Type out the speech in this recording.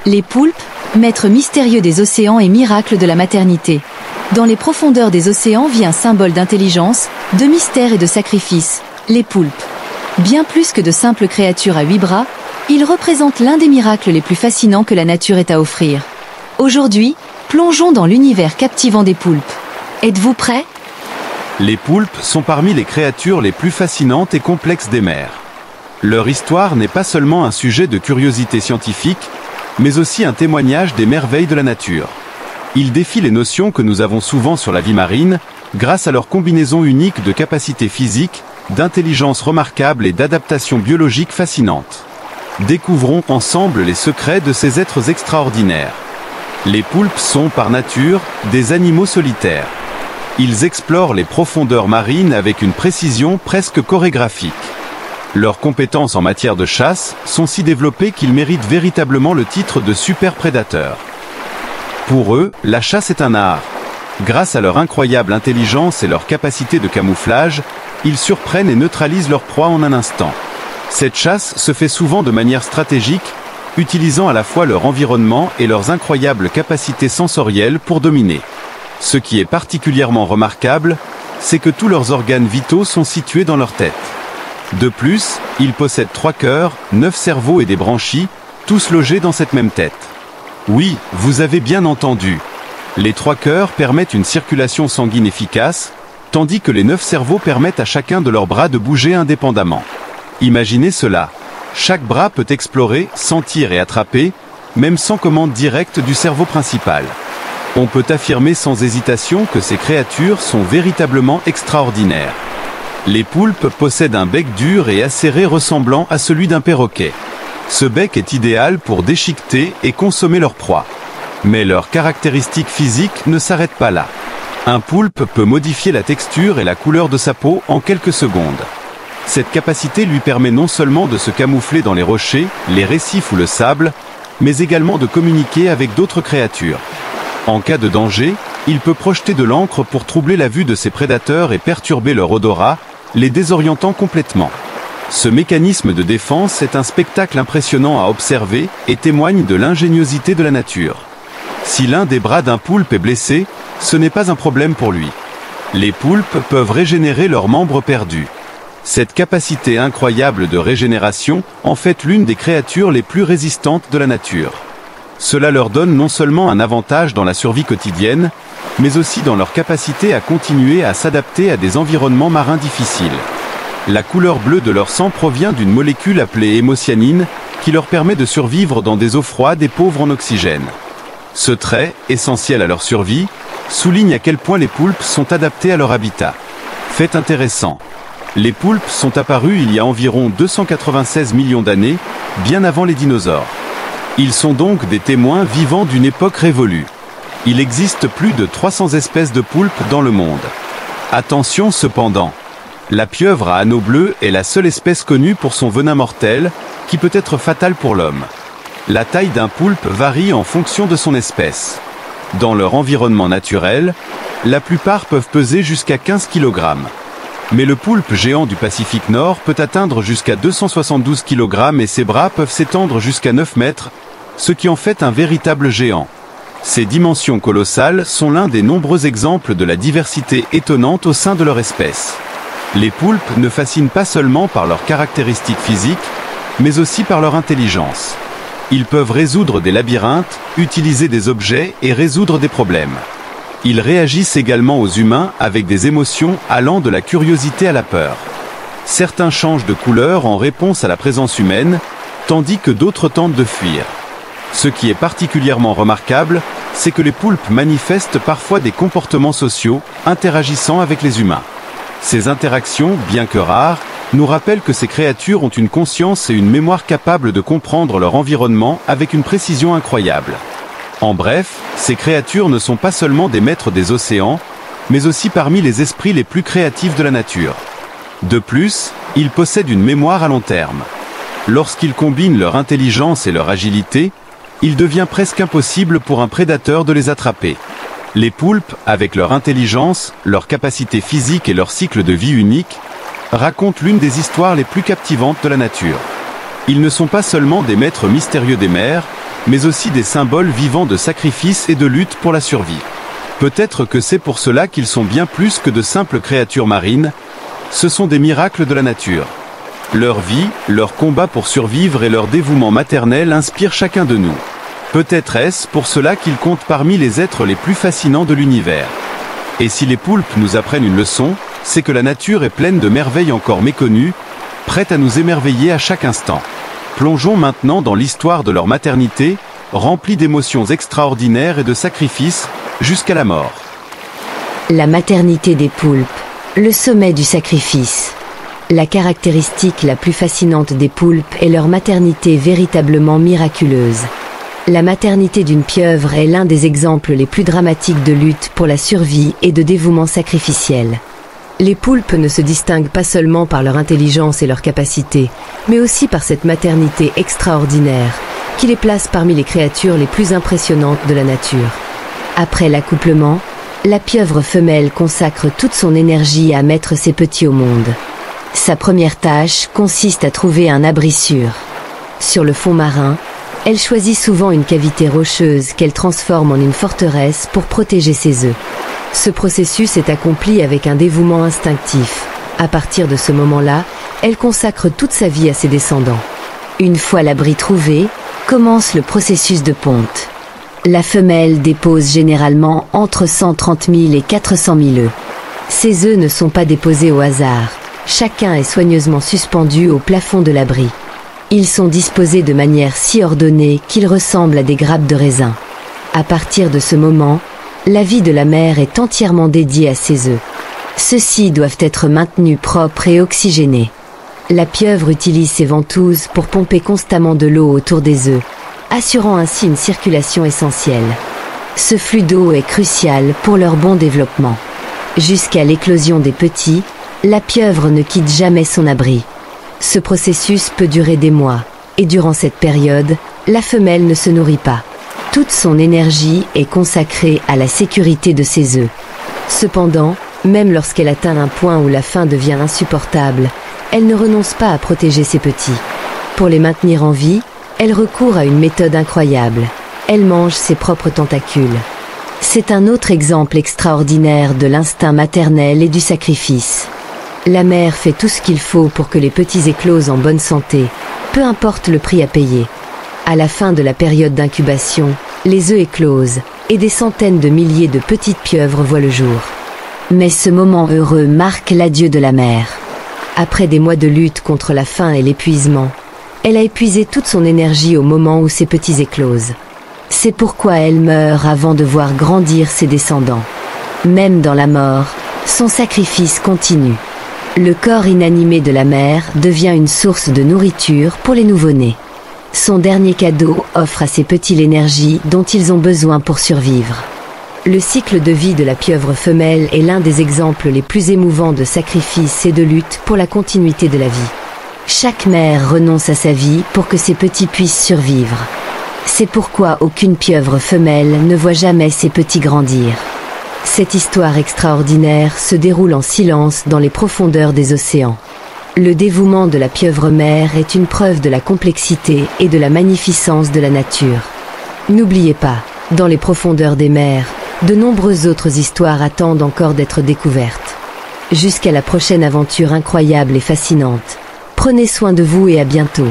Les poulpes, maîtres mystérieux des océans et miracles de la maternité. Dans les profondeurs des océans vit un symbole d'intelligence, de mystère et de sacrifice, les poulpes. Bien plus que de simples créatures à 8 bras, ils représentent l'un des miracles les plus fascinants que la nature ait à offrir. Aujourd'hui, plongeons dans l'univers captivant des poulpes. Êtes-vous prêts ? Les poulpes sont parmi les créatures les plus fascinantes et complexes des mers. Leur histoire n'est pas seulement un sujet de curiosité scientifique, mais aussi un témoignage des merveilles de la nature. Ils défient les notions que nous avons souvent sur la vie marine, grâce à leur combinaison unique de capacités physiques, d'intelligence remarquable et d'adaptation biologique fascinante. Découvrons ensemble les secrets de ces êtres extraordinaires. Les poulpes sont, par nature, des animaux solitaires. Ils explorent les profondeurs marines avec une précision presque chorégraphique. Leurs compétences en matière de chasse sont si développées qu'ils méritent véritablement le titre de super prédateurs. Pour eux, la chasse est un art. Grâce à leur incroyable intelligence et leur capacité de camouflage, ils surprennent et neutralisent leur proie en un instant. Cette chasse se fait souvent de manière stratégique, utilisant à la fois leur environnement et leurs incroyables capacités sensorielles pour dominer. Ce qui est particulièrement remarquable, c'est que tous leurs organes vitaux sont situés dans leur tête. De plus, ils possèdent 3 cœurs, 9 cerveaux et des branchies, tous logés dans cette même tête. Oui, vous avez bien entendu. Les 3 cœurs permettent une circulation sanguine efficace, tandis que les 9 cerveaux permettent à chacun de leurs bras de bouger indépendamment. Imaginez cela. Chaque bras peut explorer, sentir et attraper, même sans commande directe du cerveau principal. On peut affirmer sans hésitation que ces créatures sont véritablement extraordinaires. Les poulpes possèdent un bec dur et acéré ressemblant à celui d'un perroquet. Ce bec est idéal pour déchiqueter et consommer leur proie. Mais leurs caractéristiques physiques ne s'arrêtent pas là. Un poulpe peut modifier la texture et la couleur de sa peau en quelques secondes. Cette capacité lui permet non seulement de se camoufler dans les rochers, les récifs ou le sable, mais également de communiquer avec d'autres créatures. En cas de danger, il peut projeter de l'encre pour troubler la vue de ses prédateurs et perturber leur odorat, les désorientant complètement. Ce mécanisme de défense est un spectacle impressionnant à observer et témoigne de l'ingéniosité de la nature. Si l'un des bras d'un poulpe est blessé, ce n'est pas un problème pour lui. Les poulpes peuvent régénérer leurs membres perdus. Cette capacité incroyable de régénération en fait l'une des créatures les plus résistantes de la nature. Cela leur donne non seulement un avantage dans la survie quotidienne, mais aussi dans leur capacité à continuer à s'adapter à des environnements marins difficiles. La couleur bleue de leur sang provient d'une molécule appelée hémocyanine, qui leur permet de survivre dans des eaux froides et pauvres en oxygène. Ce trait, essentiel à leur survie, souligne à quel point les poulpes sont adaptés à leur habitat. Fait intéressant. Les poulpes sont apparus il y a environ 296 millions d'années, bien avant les dinosaures. Ils sont donc des témoins vivants d'une époque révolue. Il existe plus de 300 espèces de poulpes dans le monde. Attention cependant, la pieuvre à anneaux bleus est la seule espèce connue pour son venin mortel, qui peut être fatal pour l'homme. La taille d'un poulpe varie en fonction de son espèce. Dans leur environnement naturel, la plupart peuvent peser jusqu'à 15 kg. Mais le poulpe géant du Pacifique Nord peut atteindre jusqu'à 272 kg et ses bras peuvent s'étendre jusqu'à 9 mètres, ce qui en fait un véritable géant. Ces dimensions colossales sont l'un des nombreux exemples de la diversité étonnante au sein de leur espèce. Les poulpes ne fascinent pas seulement par leurs caractéristiques physiques, mais aussi par leur intelligence. Ils peuvent résoudre des labyrinthes, utiliser des objets et résoudre des problèmes. Ils réagissent également aux humains avec des émotions allant de la curiosité à la peur. Certains changent de couleur en réponse à la présence humaine, tandis que d'autres tentent de fuir. Ce qui est particulièrement remarquable, c'est que les poulpes manifestent parfois des comportements sociaux, interagissant avec les humains. Ces interactions, bien que rares, nous rappellent que ces créatures ont une conscience et une mémoire capables de comprendre leur environnement avec une précision incroyable. En bref, ces créatures ne sont pas seulement des maîtres des océans, mais aussi parmi les esprits les plus créatifs de la nature. De plus, ils possèdent une mémoire à long terme. Lorsqu'ils combinent leur intelligence et leur agilité, il devient presque impossible pour un prédateur de les attraper. Les poulpes, avec leur intelligence, leur capacité physique et leur cycle de vie unique, racontent l'une des histoires les plus captivantes de la nature. Ils ne sont pas seulement des maîtres mystérieux des mers, mais aussi des symboles vivants de sacrifice et de lutte pour la survie. Peut-être que c'est pour cela qu'ils sont bien plus que de simples créatures marines, ce sont des miracles de la nature. Leur vie, leur combat pour survivre et leur dévouement maternel inspirent chacun de nous. Peut-être est-ce pour cela qu'ils comptent parmi les êtres les plus fascinants de l'univers. Et si les poulpes nous apprennent une leçon, c'est que la nature est pleine de merveilles encore méconnues, prêtes à nous émerveiller à chaque instant. Plongeons maintenant dans l'histoire de leur maternité, remplie d'émotions extraordinaires et de sacrifices, jusqu'à la mort. La maternité des poulpes, le sommet du sacrifice. La caractéristique la plus fascinante des poulpes est leur maternité véritablement miraculeuse. La maternité d'une pieuvre est l'un des exemples les plus dramatiques de lutte pour la survie et de dévouement sacrificiel. Les poulpes ne se distinguent pas seulement par leur intelligence et leur capacité, mais aussi par cette maternité extraordinaire, qui les place parmi les créatures les plus impressionnantes de la nature. Après l'accouplement, la pieuvre femelle consacre toute son énergie à mettre ses petits au monde. Sa première tâche consiste à trouver un abri sûr. Sur le fond marin, elle choisit souvent une cavité rocheuse qu'elle transforme en une forteresse pour protéger ses œufs. Ce processus est accompli avec un dévouement instinctif. À partir de ce moment-là, elle consacre toute sa vie à ses descendants. Une fois l'abri trouvé, commence le processus de ponte. La femelle dépose généralement entre 130 000 et 400 000 œufs. Ces œufs ne sont pas déposés au hasard. Chacun est soigneusement suspendu au plafond de l'abri. Ils sont disposés de manière si ordonnée qu'ils ressemblent à des grappes de raisin. À partir de ce moment, la vie de la mère est entièrement dédiée à ses œufs. Ceux-ci doivent être maintenus propres et oxygénés. La pieuvre utilise ses ventouses pour pomper constamment de l'eau autour des œufs, assurant ainsi une circulation essentielle. Ce flux d'eau est crucial pour leur bon développement. Jusqu'à l'éclosion des petits, la pieuvre ne quitte jamais son abri. Ce processus peut durer des mois, et durant cette période, la femelle ne se nourrit pas. Toute son énergie est consacrée à la sécurité de ses œufs. Cependant, même lorsqu'elle atteint un point où la faim devient insupportable, elle ne renonce pas à protéger ses petits. Pour les maintenir en vie, elle recourt à une méthode incroyable. Elle mange ses propres tentacules. C'est un autre exemple extraordinaire de l'instinct maternel et du sacrifice. La mère fait tout ce qu'il faut pour que les petits éclosent en bonne santé, peu importe le prix à payer. À la fin de la période d'incubation, les œufs éclosent et des centaines de milliers de petites pieuvres voient le jour. Mais ce moment heureux marque l'adieu de la mère. Après des mois de lutte contre la faim et l'épuisement, elle a épuisé toute son énergie au moment où ses petits éclosent. C'est pourquoi elle meurt avant de voir grandir ses descendants. Même dans la mort, son sacrifice continue. Le corps inanimé de la mère devient une source de nourriture pour les nouveau-nés. Son dernier cadeau offre à ses petits l'énergie dont ils ont besoin pour survivre. Le cycle de vie de la pieuvre femelle est l'un des exemples les plus émouvants de sacrifice et de lutte pour la continuité de la vie. Chaque mère renonce à sa vie pour que ses petits puissent survivre. C'est pourquoi aucune pieuvre femelle ne voit jamais ses petits grandir. Cette histoire extraordinaire se déroule en silence dans les profondeurs des océans. Le dévouement de la pieuvre mère est une preuve de la complexité et de la magnificence de la nature. N'oubliez pas, dans les profondeurs des mers, de nombreuses autres histoires attendent encore d'être découvertes. Jusqu'à la prochaine aventure incroyable et fascinante. Prenez soin de vous et à bientôt.